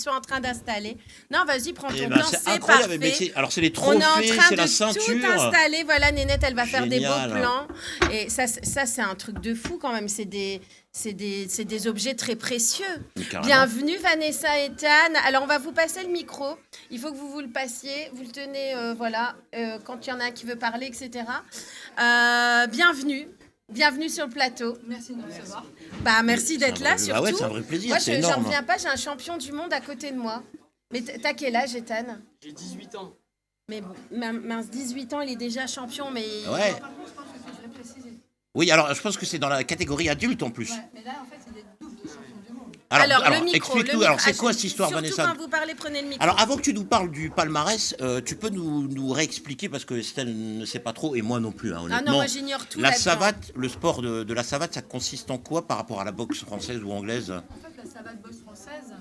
sont en train d'installer. Non, vas-y, prends ton temps, c'est c'est incroyable. parfait. Alors, c'est les On est en trophées, train c'est la de ceinture. tout installer. Voilà, Nénette, elle va faire des Génial. beaux plans. Et ça, c'est un truc de fou quand même. C'est des objets très précieux. Bienvenue, Vanessa et Tan. Alors, on va vous passer le micro. Il faut que vous le passiez. Vous le tenez, quand il y en a un qui veut parler, etc. Bienvenue. Bienvenue sur le plateau. Merci de nous recevoir. Merci d'être là, surtout. Ouais, c'est un vrai plaisir, Moi, c'est j'en énorme. reviens pas, j'ai un champion du monde à côté de moi. Mais t'as quel âge, Ethan? J'ai 18 ans. Mais mince, 18 ans, il est déjà champion, mais... Ouais. Par contre, je pense que je devrais préciser. Oui, alors je pense que c'est dans la catégorie adulte en plus. Ouais, mais là, en fait, c'est des doubles de champion du monde. Alors, le micro. Explique-nous, alors c'est quoi cette histoire, surtout Vanessa? Quand vous parlez, prenez le micro. Alors, avant que tu nous parles du palmarès, tu peux nous réexpliquer, parce que Estelle ne sait pas trop, et moi non plus, honnêtement. Ah non, moi j'ignore tout La là-dedans. savate, le sport de la savate, ça consiste en quoi par rapport à la boxe française ou anglaise? En fait, la savate boxe française,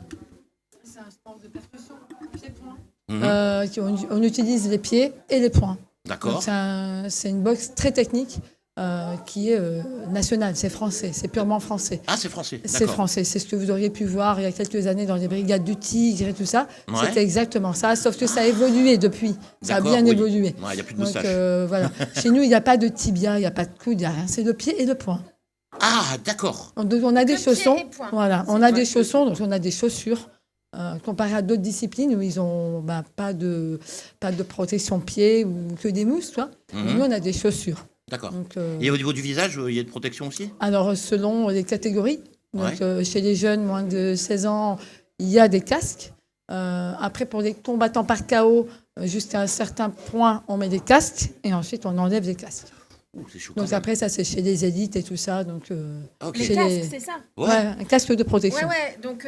c'est un sport de percussion, pied-point. On utilise les pieds et les poings. D'accord. Donc, c'est une boxe très technique qui est nationale, c'est français, c'est purement français. Ah, c'est français. C'est D'accord. français, c'est ce que vous auriez pu voir il y a quelques années dans les brigades du Tigre et tout ça. Ouais. C'était exactement ça, sauf que ça a évolué depuis. Ça a D'accord, bien oui. évolué. Ouais, il n'y a plus de Donc moustache. voilà. Chez nous, il n'y a pas de tibia, il n'y a pas de coude, il n'y a rien. C'est de pied et de poing. Ah, d'accord. Donc, on a des pied chaussons. et poing. Voilà, on a des chaussons, donc on a des chaussures. Comparé à d'autres disciplines où ils ont pas de protection pied ou que des mousses, toi. Mhm. Nous, on a des chaussures. D'accord. Donc, Et au niveau du visage, il y a de protection aussi? alors, selon les catégories, donc, Ouais. chez les jeunes, moins de 16 ans, il y a des casques. Après, pour les combattants par KO, jusqu'à un certain point, on met des casques et ensuite, on enlève les casques. Ouh, c'est chaud. Donc, quand même. après, ça, c'est chez les élites et tout ça. Donc, Ok. Les chez casques, c'est ça? Ouais. ouais, un casque de protection. Ouais. Donc,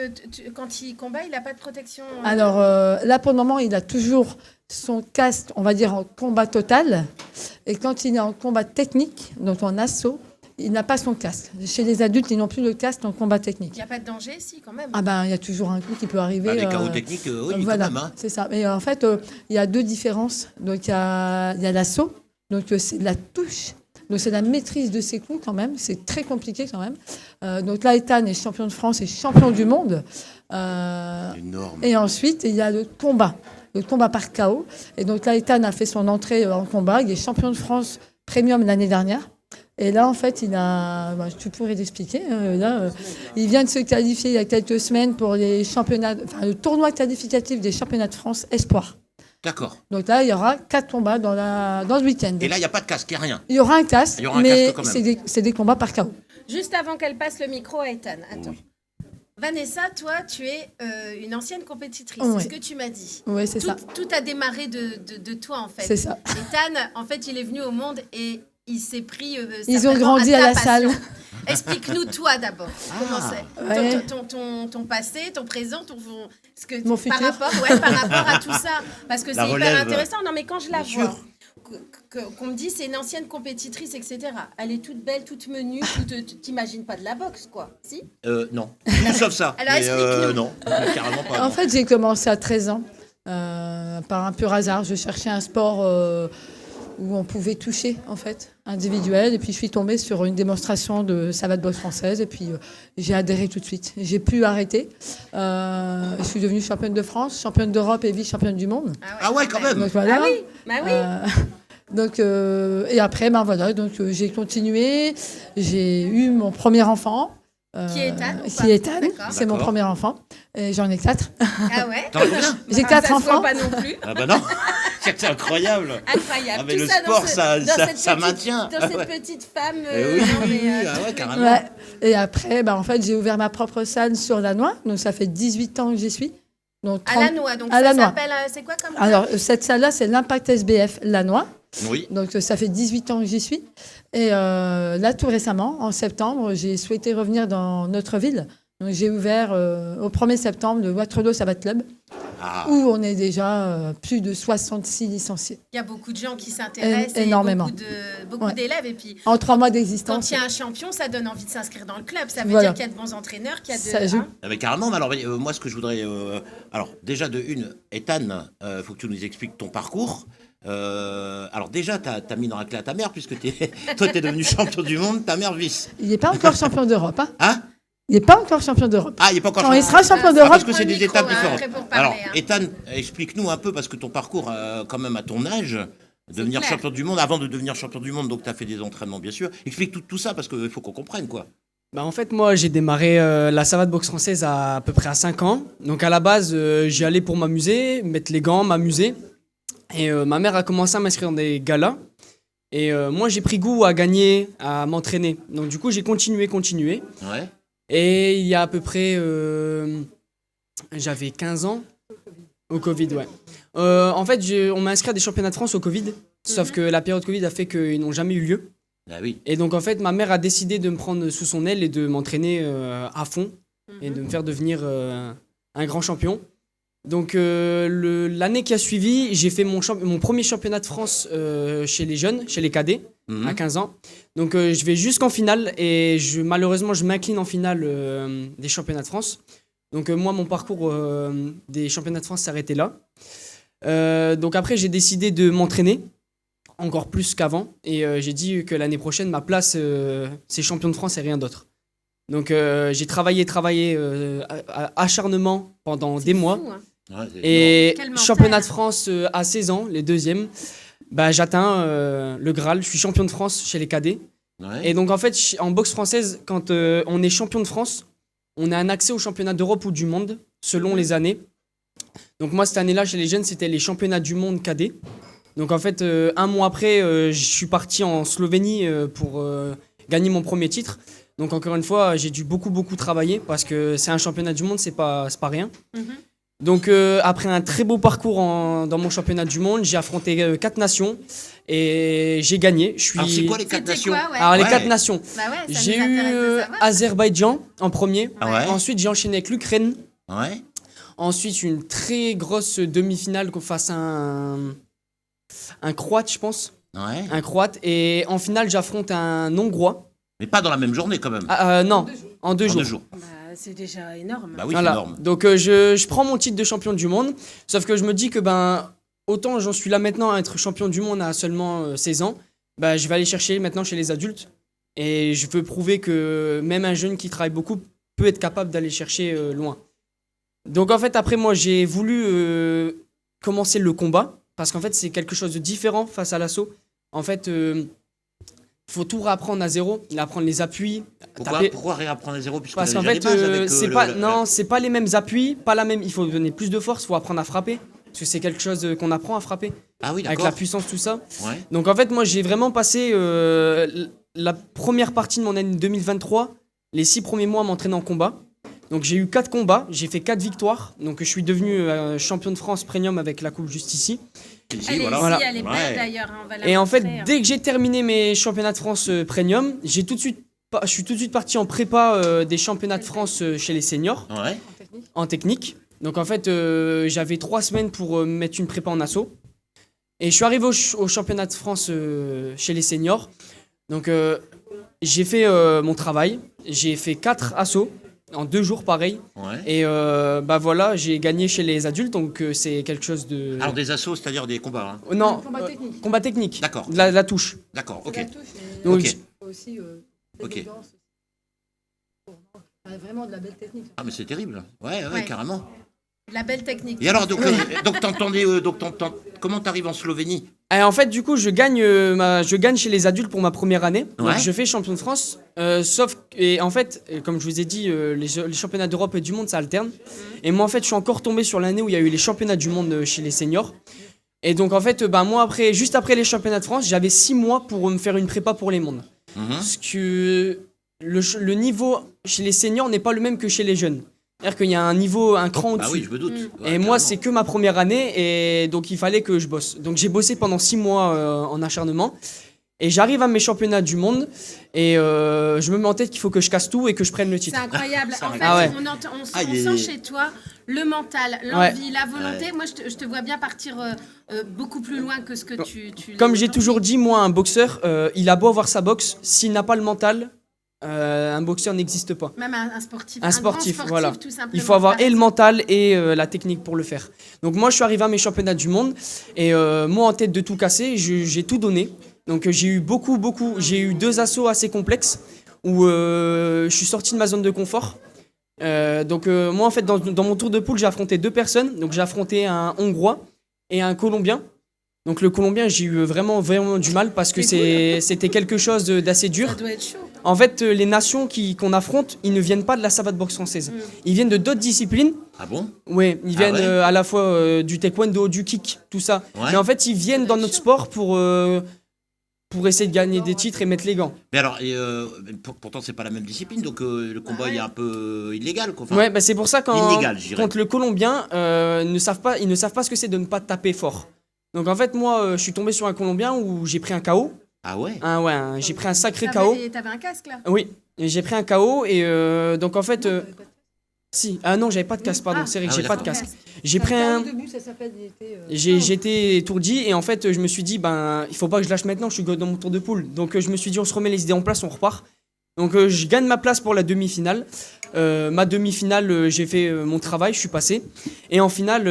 quand il combat, il n'a pas de protection. Alors là, pour le moment, il a toujours son casque, on va dire, en combat total. Et quand il est en combat technique, donc en assaut, il n'a pas son casque. Chez les adultes, ils n'ont plus le casque en combat Il technique. n'y a pas de danger, si, quand même. Ah ben, il y a toujours un coup qui peut arriver. Bah, les chaos techniques, oui, voilà, quand même. Hein. c'est ça. Mais en fait, il y a deux différences. Donc, il y a l'assaut. Donc, c'est la touche. Donc, c'est la maîtrise de ses coups, quand même. C'est très compliqué, quand même. Donc, là, Ethan est champion de France et champion du monde. Énorme. Et ensuite, il y a le combat par KO. Et donc là, Ethan a fait son entrée en combat. Il est champion de France premium l'année dernière. Et là, en fait, tu pourrais l'expliquer. Il vient de se qualifier il y a quelques semaines pour les championnats, le tournoi qualificatif des championnats de France Espoir. D'accord. Donc là, il y aura 4 combats dans le week-end. Et là, il n'y a pas de casque, il n'y a rien. Il y aura un casque, Il y aura un mais casque quand même. c'est des combats par KO. Juste avant qu'elle passe le micro à Ethan. Attends. Oui. Vanessa, toi, tu es une ancienne compétitrice. Ouais. C'est ce que tu m'as dit. Oui, c'est ça. Tout a démarré de toi, en fait. C'est ça. Ethan, en fait, il est venu au monde et il s'est pris. Ils ont certainement grandi à ta la passion. salle. Explique-nous, toi, d'abord. Comment c'est ouais. ton passé, ton présent, Mon par futur. rapport à tout ça. Parce que La c'est relève. hyper intéressant. Non, mais quand je la Bien vois. sûr. Qu'on me dit c'est une ancienne compétitrice, etc. Elle est toute belle, toute menue, t'imagines pas de la boxe, quoi. Si? Non. Tout sauf ça. Alors, Mais, explique-nous. non, carrément pas. En non. fait, j'ai commencé à 13 ans, par un pur hasard. Je cherchais un sport où on pouvait toucher, en fait, individuel. Et puis, je suis tombée sur une démonstration de savate boxe française. Et puis, j'ai adhéré tout de suite. J'ai pu arrêter. Je suis devenue championne de France, championne d'Europe et vice-championne du monde. Ah ouais, quand même. Donc, voilà. Ah oui, bah oui. Donc, et après, voilà, donc, j'ai continué. J'ai eu mon premier enfant. Qui est Ethan ou Qui pas est Ethan. D'accord. C'est mon D'accord. premier enfant. Et j'en ai 4. Ah ouais. T'en as combien? J'ai 4 Ça se voit enfants. pas non plus. Ah bah non. C'est incroyable. Incroyable. Ah, mais Tout le ça sport, dans ça cette maintient. Dans Ah cette ouais. petite femme. Eh oui, non, oui, mais, oui, ah ouais, carrément. Ouais. Et après, en fait, j'ai ouvert ma propre salle sur Lannoy. Donc, ça fait 18 ans que j'y suis. Donc, à 30 Lannoy. Donc à ça Lannoy. s'appelle. C'est quoi comme Alors, cette salle-là, c'est l'Impact SBF Lannoy. Oui. Donc, ça fait 18 ans que j'y suis. Et là, tout récemment, en septembre, j'ai souhaité revenir dans notre ville. Donc, j'ai ouvert au 1er septembre le Waterloo Savate Club, Ah. où on est déjà plus de 66 licenciés. Il y a beaucoup de gens qui s'intéressent. Énormément. Et beaucoup Ouais. d'élèves. Et puis, En 3 mois quand d'existence. il y a un champion, ça donne envie de s'inscrire dans le club. Ça veut Voilà. dire qu'il y a de bons entraîneurs, qu'il y a de. Ça joue. Ah mais carrément, mais alors moi ce que je voudrais... alors déjà de une, Ethan, faut que tu nous expliques ton parcours. Alors déjà, t'as mis dans la clé à ta mère, puisque toi t'es devenu champion du monde, ta mère vice. Il n'est pas encore champion d'Europe. Hein. Hein? Il n'est pas encore champion d'Europe. Ah, il n'est pas encore Quand il sera champion d'Europe... parce que c'est des Micro, étapes hein, différentes. après pour parler, Alors, Ethan, explique-nous un peu, parce que ton parcours, quand même, à ton âge, devenir clair. champion du monde, avant de devenir champion du monde, donc tu as fait des entraînements, bien sûr. Explique tout ça, parce qu'il faut qu'on comprenne, quoi. Bah en fait, moi, j'ai démarré la savate boxe française à peu près à 5 ans. Donc, à la base, j'y allais pour m'amuser, mettre les gants, m'amuser. Et ma mère a commencé à m'inscrire dans des galas. Et moi, j'ai pris goût à gagner, à m'entraîner. Donc, du coup, j'ai continué. Ouais. Et il y a à peu près... j'avais 15 ans. Au Covid, ouais. En fait, on m'a inscrit à des championnats de France au Covid. Sauf que la période Covid a fait qu'ils n'ont jamais eu lieu. Ah oui. Et donc, en fait, ma mère a décidé de me prendre sous son aile et de m'entraîner à fond et de me faire devenir un grand champion. Donc, l'année qui a suivi, j'ai fait mon premier championnat de France chez les jeunes, chez les cadets, à 15 ans. Donc, je vais jusqu'en finale et malheureusement, je m'incline en finale des championnats de France. Donc, moi, mon parcours des championnats de France s'est arrêté là. Donc, après, j'ai décidé de m'entraîner encore plus qu'avant. Et j'ai dit que l'année prochaine, ma place, c'est champion de France et rien d'autre. Donc j'ai travaillé acharnement pendant des mois. Fou, hein. Ouais, Et Quel mental. championnat de France à 16 ans, les deuxièmes, bah, j'atteins le Graal. Je suis champion de France chez les cadets. Ouais. Et donc en fait, en boxe française, quand on est champion de France, on a un accès au championnat d'Europe ou du monde, selon les années. Donc moi, cette année-là, chez les jeunes, c'était les championnats du monde cadets. Donc en fait, un mois après, je suis parti en Slovénie pour gagner mon premier titre. Donc encore une fois, j'ai dû beaucoup travailler parce que c'est un championnat du monde, c'est pas rien. Donc après un très beau parcours dans mon championnat du monde, j'ai affronté 4 nations et j'ai gagné. Alors, c'est quoi les 4 C'était nations? quoi, ouais. Alors les Ouais. 4 nations, Bah ouais, ça j'ai nous eu intéresse de savoir. Azerbaïdjan en premier. Ah ouais. Ensuite, j'ai enchaîné avec l'Ukraine. Ouais. Ensuite, une très grosse demi-finale face à un Croate, je pense. Ouais. Un Croate. Et en finale, j'affronte un Hongrois. Mais pas dans la même journée, quand même. Non, en 2 En jours. 2 jours. Bah, c'est déjà énorme. Bah oui, Voilà. c'est énorme. Donc je prends mon titre de champion du monde. Sauf que je me dis que autant j'en suis là maintenant à être champion du monde à seulement 16 ans, je vais aller chercher maintenant chez les adultes. Et je veux prouver que même un jeune qui travaille beaucoup peut être capable d'aller chercher loin. Donc en fait, après moi, j'ai voulu commencer le combat. Parce qu'en fait, c'est quelque chose de différent face à l'assaut. En fait, faut tout réapprendre à zéro. Apprendre les appuis. Pourquoi réapprendre à zéro? Puisque Parce on qu'en avait déjà fait, les bases avec, c'est pas, c'est pas les mêmes appuis, pas la même. Il faut donner plus de force, il faut apprendre à frapper. Parce que c'est quelque chose qu'on apprend à frapper. Ah oui, Avec d'accord. la puissance, tout ça. Ouais. Donc en fait, moi, j'ai vraiment passé la première partie de mon année 2023, les 6 premiers mois à m'entraîner en combat. Donc j'ai eu 4 combats, j'ai fait 4 victoires. Donc je suis devenu champion de France premium avec la Coupe juste ici. Ici, Elle est voilà. ici, elle est belle Ouais. d'ailleurs. hein, on va la Et en fait, montrer, hein. dès que j'ai terminé mes championnats de France premium, je suis tout de suite parti en prépa des championnats de France chez les seniors, Ouais. en technique. Donc en fait, j'avais 3 semaines pour mettre une prépa en assaut. Et je suis arrivé au championnat de France chez les seniors. Donc j'ai fait mon travail, j'ai fait 4 assauts en 2 jours pareil. Ouais. Et voilà, j'ai gagné chez les adultes, donc c'est quelque chose de... Alors des assauts, c'est-à-dire des combats. Hein. Non, Combat technique. combat technique. D'accord. De la touche. D'accord, ok. La touche et Donc, Ok. aussi Ok. l'élégance. Vraiment de la belle technique. Ah mais c'est terrible. Ouais, Ouais. carrément. La belle technique. Et alors, donc t'entendais, comment t'arrives en Slovénie? Et en fait, du coup, je gagne chez les adultes pour ma première année. Donc, Ouais. je fais champion de France. Et en fait, comme je vous ai dit, les championnats d'Europe et du monde, ça alterne. Et moi, en fait, je suis encore tombé sur l'année où il y a eu les championnats du monde chez les seniors. Et donc, en fait, moi, juste après les championnats de France, j'avais 6 mois pour me faire une prépa pour les mondes. Parce que le niveau chez les seniors n'est pas le même que chez les jeunes. C'est-à-dire qu'il y a un cran au-dessus. Bah oui, je me doute. Ouais, Et carrément. moi, c'est que ma première année, et donc il fallait que je bosse. Donc j'ai bossé pendant 6 mois en acharnement. Et j'arrive à mes championnats du monde, et je me mets en tête qu'il faut que je casse tout et que je prenne le C'est titre. incroyable. En fait, Ah ouais. on sent chez toi le mental, l'envie, la volonté. Moi, je te vois bien partir beaucoup plus loin que ce que tu Comme j'ai toujours dit, moi, un boxeur, il a beau avoir sa boxe, s'il n'a pas le mental, un boxeur n'existe pas. Même un sportif. Un sportif, grand voilà. tout simplement. Il faut avoir T'as et le raison. mental et la technique pour le faire. Donc moi, je suis arrivé à mes championnats du monde, et moi, en tête de tout casser, j'ai tout donné. Donc j'ai eu j'ai eu 2 assauts assez complexes, où je suis sorti de ma zone de confort. Moi, en fait, dans mon tour de poule, j'ai affronté 2 personnes. Donc, j'ai affronté un Hongrois et un Colombien. Donc, le Colombien, j'ai eu vraiment du mal parce que c'était quelque chose d'assez dur. Ça doit être chaud. En fait, les nations qu'on affronte, ils ne viennent pas de la savate boxe française. Ils viennent de d'autres disciplines. Ah bon? Oui, ils viennent ouais à la fois du taekwondo, du kick, tout ça. Ouais. Mais en fait, ils viennent dans notre sport pour essayer de gagner des titres et mettre les gants. Mais alors, pourtant, c'est pas la même discipline, donc le combat il est un peu illégal, quoi. Enfin, Ouais, bah c'est pour ça illégal, je dirais. contre le Colombien, ils ne savent pas ce que c'est de ne pas taper fort. Donc en fait, moi, je suis tombé sur un Colombien où j'ai pris un KO. Ah ouais? J'ai pris un sacré KO. T'avais un casque là? Oui, et j'ai pris un KO et donc en fait, si, ah non, j'avais pas de casque, pardon, c'est vrai que Ah j'ai ouais, pas de d'accord. casque. J'ai pris un. Au début, ça s'appelle. J'étais étourdi et en fait je me suis dit il faut pas que je lâche maintenant, je suis dans mon tour de poule. Donc je me suis dit on se remet les idées en place, on repart. Donc je gagne ma place pour la demi-finale. Ma demi-finale, j'ai fait mon travail, je suis passé. Et en finale,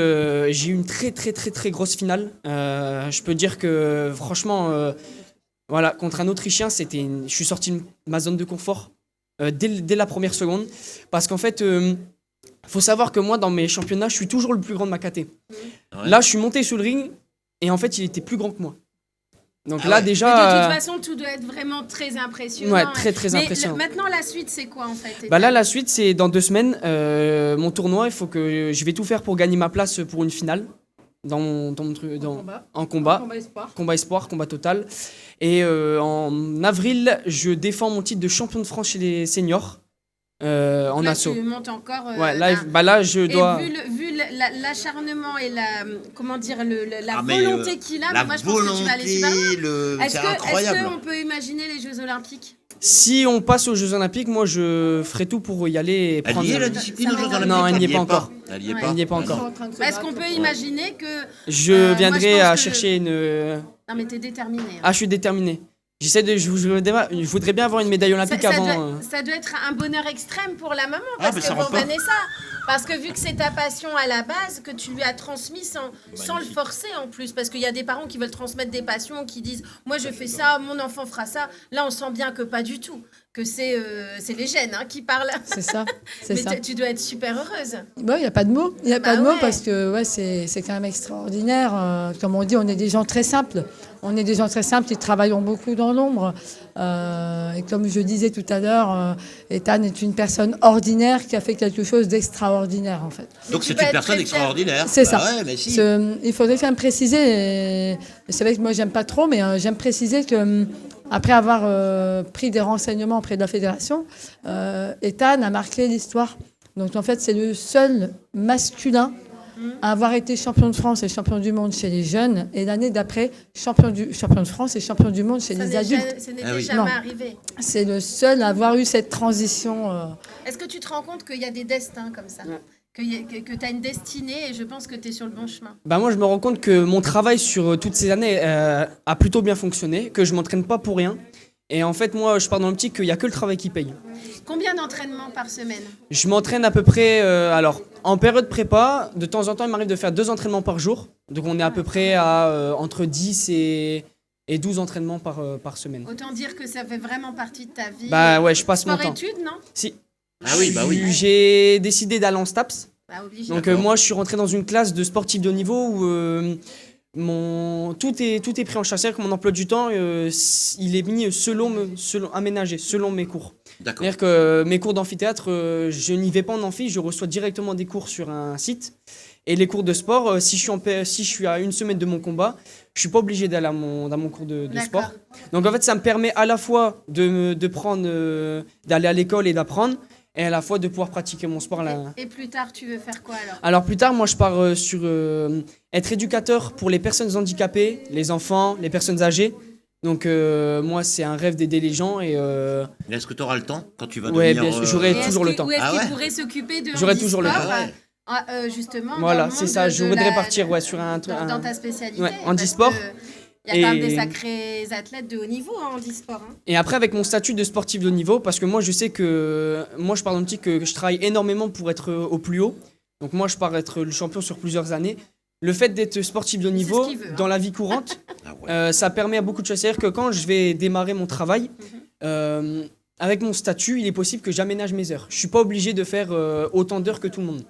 j'ai eu une très très très très grosse finale. Je peux dire que franchement, voilà, contre un Autrichien, je suis sorti de ma zone de confort dès la première seconde. Parce qu'en fait, faut savoir que moi, dans mes championnats, je suis toujours le plus grand de ma caté. Ouais. Là, je suis monté sur le ring et en fait, il était plus grand que moi. Donc Ah là, ouais. Mais de déjà. toute façon, tout doit être vraiment très impressionnant. Ouais, très très Mais impressionnant. maintenant, la suite, c'est quoi en fait? Bah là, la suite, c'est dans 2 semaines. Mon tournoi, il faut que je vais tout faire pour gagner ma place pour une finale. En combat. Combat espoir, combat total. Et en avril, je défends mon titre de champion de France chez les seniors en Là, assaut. tu montes encore. Ouais, là, je et dois. vu l'acharnement et comment dire, la Ah, mais, volonté qu'il a, La moi je pense que tu vas aller super loin. c'est incroyable. Est-ce qu'on peut imaginer les Jeux Olympiques? Si on passe aux Jeux Olympiques, moi, je ferai tout pour y aller et Elle prendre. y est la discipline aux Jeux Olympiques? Non, elle n'y est pas encore. Elle y est Ouais. pas. Elle n'y est pas encore. Est-ce qu'on peut imaginer que. Je moi, viendrai je pense à que- chercher une. Non, mais t'es déterminé. hein. Ah, je suis déterminé. Je voudrais bien avoir une médaille olympique avant. Ça doit être un bonheur extrême pour la maman. Ah, Parce mais que ça bon, rend pas. Vanessa, parce que vu que c'est ta passion à la base, que tu lui as transmis sans le forcer en plus. Parce qu'il y a des parents qui veulent transmettre des passions, qui disent moi je fais ça, mon enfant fera ça. Là, on sent bien que pas du tout. Que c'est les gènes qui parlent. C'est ça. C'est Mais ça. tu dois être super heureuse. Il n'y a pas de mots. Il n'y a Bah pas de mots ouais. parce que c'est quand même extraordinaire. Comme on dit, on est des gens très simples. On est des gens très simples qui travaillons beaucoup dans l'ombre. Et comme je disais tout à l'heure, Ethan est une personne ordinaire qui a fait quelque chose d'extraordinaire en fait. Donc tu c'est vas une être personne très fière. extraordinaire. C'est Bah ça. Ouais, mais si. Il faudrait quand même préciser, et c'est vrai que moi j'aime pas trop, mais j'aime préciser que après avoir pris des renseignements auprès de la fédération, Ethan a marqué l'histoire. Donc en fait c'est le seul masculin à avoir été champion de France et champion du monde chez les jeunes, et l'année d'après champion de France et champion du monde chez les adultes. Ça n'était Ah oui. jamais Non. arrivé. C'est le seul à avoir eu cette transition. Est-ce que tu te rends compte qu'il y a des destins comme ça? Ouais. Que tu as une destinée et je pense que tu es sur le bon chemin. Bah moi, je me rends compte que mon travail sur toutes ces années a plutôt bien fonctionné, que je m'entraîne pas pour rien. Et en fait, moi, je pars dans l'optique qu'il n'y a que le travail qui paye. Combien d'entraînements par semaine? Je m'entraîne à peu près, alors, en période prépa, de temps en temps, il m'arrive de faire 2 entraînements par jour. Donc on est à peu près à entre 10 et 12 entraînements par semaine. Autant dire que ça fait vraiment partie de ta vie. Bah ouais, je passe mon temps. Sport-études, non? Si. Ah oui, bah oui. J'ai décidé d'aller en STAPS. Bah, obligé. Donc D'accord. moi, je suis rentré dans une classe de sportifs de haut niveau où tout est pris en charge. C'est-à-dire que mon emploi du temps, il est mis aménagé selon mes cours. D'accord. C'est-à-dire que mes cours d'amphithéâtre, je n'y vais pas en amphi, je reçois directement des cours sur un site. Et les cours de sport, si je suis à 1 semaine de mon combat, je suis pas obligé d'aller dans mon cours de D'accord. sport. Donc en fait, ça me permet à la fois d'aller à l'école et d'apprendre, et à la fois de pouvoir pratiquer mon sport là. Et plus tard, tu veux faire quoi alors? Alors plus tard, moi je pars sur être éducateur pour les personnes handicapées, les enfants, les personnes âgées. Donc moi c'est un rêve d'aider les gens et Mais est-ce que tu auras le temps quand tu vas Ouais, devenir... bien sûr, j'aurai Et est-ce toujours le que- temps. Ou est-ce Ah qu'il ouais pourrait s'occuper de J'aurai toujours le handisport, temps. Ah ouais. justement, voilà, dans le c'est monde ça. de Je voudrais la- partir sur un dans ta spécialité. ouais, parce handisport. que Il y a quand même Et- des sacrés athlètes de haut niveau en handisport. Hein. Et après, avec mon statut de sportif de haut niveau, parce que moi, je sais que moi, je pars dans le petit que je travaille énormément pour être au plus haut. Donc moi, je pars être le champion sur plusieurs années. Le fait d'être sportif de haut C'est niveau ce qu'il veut, hein. dans la vie courante, Ah ouais. ça permet à beaucoup de choses. C'est-à-dire que quand je vais démarrer mon travail, avec mon statut, il est possible que j'aménage mes heures. Je suis pas obligé de faire autant d'heures que tout le monde.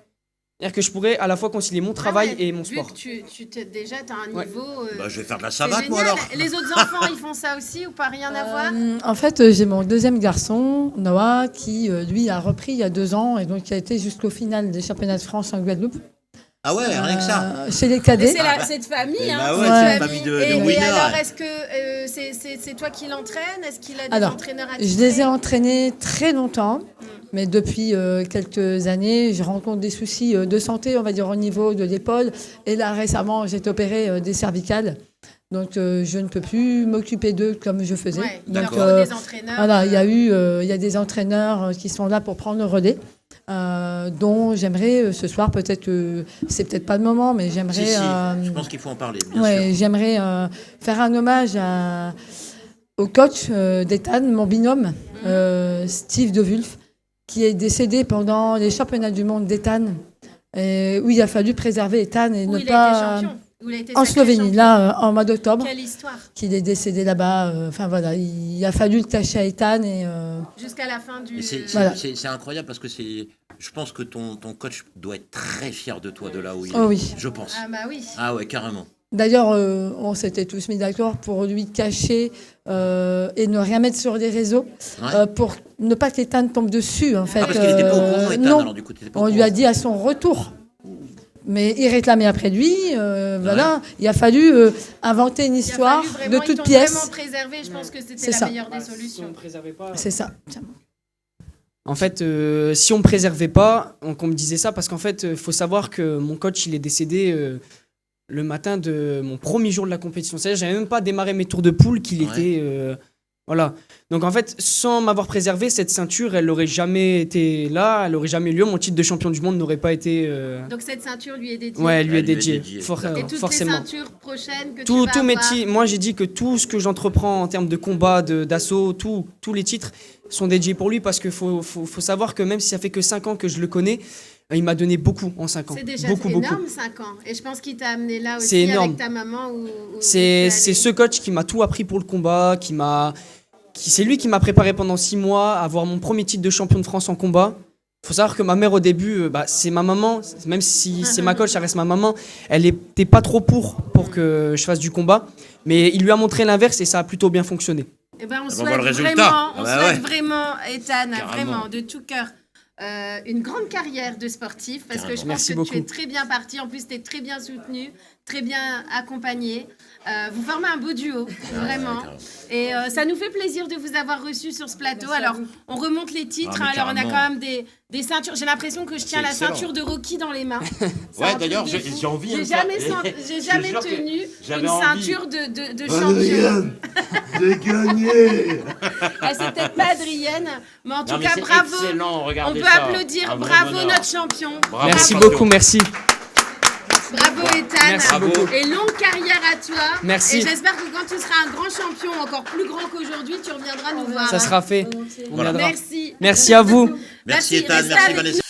C'est-à-dire que je pourrais à la fois concilier mon travail et mon sport. Vu que déjà, tu as un Ouais. niveau... Bah, je vais faire de la c'est savate, moi, génial. alors. Les autres enfants, ils font ça aussi ou pas? Rien à voir? En fait, j'ai mon deuxième garçon, Noah, qui, lui, a repris il y a 2 ans et donc qui a été jusqu'au final des championnats de France en Guadeloupe. Ah ouais, rien que ça. Chez les Mais cadets. c'est de famille, Eh hein. bah c'est ouais, de c'est une famille. famille de Et winners. alors, est-ce que c'est toi qui l'entraînes? Est-ce qu'il a des Alors, entraîneurs à Je les ai entraînés très longtemps, mais depuis quelques années, je rencontre des soucis de santé, on va dire au niveau de l'épaule. Et là, récemment, j'ai été opérée des cervicales. Donc, je ne peux plus m'occuper d'eux comme je faisais. Ouais, il Donc, leur faut des entraîneurs. voilà, il y a des entraîneurs qui sont là pour prendre le relais, dont j'aimerais ce soir, peut-être que c'est peut-être pas le moment, mais j'aimerais. Si, je pense qu'il faut en parler, bien Ouais, sûr. j'aimerais faire un hommage au coach d'Ethan, mon binôme, Steve De Wulf, qui est décédé pendant les championnats du monde d'Ethan, où il a fallu préserver Ethan et Où ne il a été pas champion. Où il a été en sacré Slovénie, champion. là en mois d'octobre, Quelle histoire. qu'il est décédé là-bas. Enfin voilà, il a fallu le cacher à Ethan et Jusqu'à la fin du... Et Voilà. c'est incroyable parce que je pense que ton coach doit être très fier de toi, de là où il est. Oh oui. Je pense. Ah bah oui. Ah ouais, carrément. D'ailleurs, on s'était tous mis d'accord pour lui cacher et ne rien mettre sur les réseaux, Ouais. pour ne pas qu'Ethan tombe dessus, en fait. Ah, parce qu'il n'était pas au courant, Ethan, non, alors du coup, t'étais pas au on lui courant. a dit à son retour. Mais il réclamait après lui, voilà. Il a fallu inventer une Il a histoire fallu vraiment- de ils toutes t'ont pièces. vraiment préservé. Je pense que c'était C'est la ça. meilleure des Si on solutions. ne préservait pas. C'est ça. En fait, si on me préservait pas, qu'on me disait ça, parce qu'en fait, il faut savoir que mon coach, il est décédé le matin de mon premier jour de la compétition. C'est-à-dire, j'avais même pas démarré mes tours de poule qu'il Ouais. était. Voilà. Donc en fait, sans m'avoir préservé, cette ceinture, elle n'aurait jamais été là, elle n'aurait jamais eu lieu. Mon titre de champion du monde n'aurait pas été. Donc cette ceinture lui est dédiée. Ouais, elle lui est Elle lui est dédiée. dédiée. Et toutes Forcément. les ceintures prochaines que tu Tout, vas tout avoir. métier. Moi, j'ai dit que tout ce que j'entreprends en termes de combat, d'assaut, tous les titres sont dédiés pour lui parce qu'il faut savoir que même si ça fait que 5 ans que je le connais, il m'a donné beaucoup en 5 ans. C'est déjà beaucoup, énorme, 5 ans. Et je pense qu'il t'a amené là aussi C'est énorme. avec ta maman. C'est ce coach qui m'a tout appris pour le combat, c'est lui qui m'a préparé pendant 6 mois à avoir mon premier titre de champion de France en combat. Faut savoir que ma mère au début, c'est ma maman, même si c'est ma coach, ça reste ma maman. Elle n'était pas trop pour que je fasse du combat, mais il lui a montré l'inverse et ça a plutôt bien fonctionné. Eh ben, on on souhaite voit le résultat. vraiment, Ah bah ouais. Ethan, Carrément. vraiment, de tout cœur, une grande carrière de sportif, parce que je pense Merci que beaucoup. tu es très bien parti. En plus, tu es très bien soutenu, très bien accompagné. Vous formez un beau duo, vraiment. carrément. Et ça nous fait plaisir de vous avoir reçu sur ce plateau. Alors, on remonte les titres. Ah, mais Alors, on a carrément. quand même des ceintures. J'ai l'impression que je tiens C'est la excellent. ceinture de Rocky dans les mains. C'est un Ouais, truc d'ailleurs, de j'ai fou. envie. J'ai de jamais, faire- j'ai Je jamais jure que tenu j'avais une envie. ceinture de champion. J'ai gagné. Ah, c'est peut-être pas Adrienne, mais en tout Non, mais cas, c'est bravo. excellent, On regardez peut ça. applaudir. Un vrai Bravo, bonheur. notre champion. Bravo, Merci champion. beaucoup, merci. Bravo, Ethan. Merci Bravo. beaucoup. Et longue carrière à toi. Merci. Et j'espère que quand tu seras un grand champion, encore plus grand qu'aujourd'hui, tu reviendras nous voir. Ça hein. sera fait. On Voilà. viendra. Merci. Merci à vous. Merci, Ethan, Restez merci, avec Vanessa.